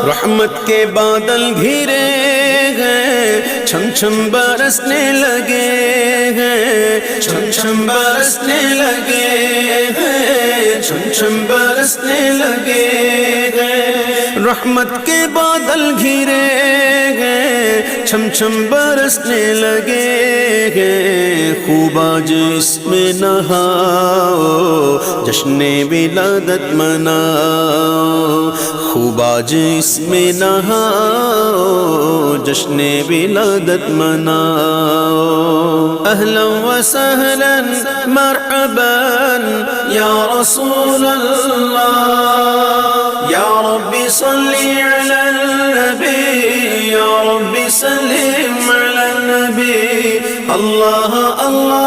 رحمت کے بادل گھرے ہیں، چھم چھم برسنے لگے ہیں، چھم چھم برسنے لگے ہیں، چھم چھم برسنے لگے ہیں۔ رحمت کے بادل گھرے ہیں، چھم چھم برسنے لگے ہیں۔ خوب آج اس میں نہاؤ، جشن ولادت مناؤ، خوب آج اس میں نہاؤ، جشن ولادت مناؤ۔ اہلا وسہلا مرحبا یا رسول اللہ، یا رب صلی علی النبی، یا رب سلم علی النبی۔ اللہ اللہ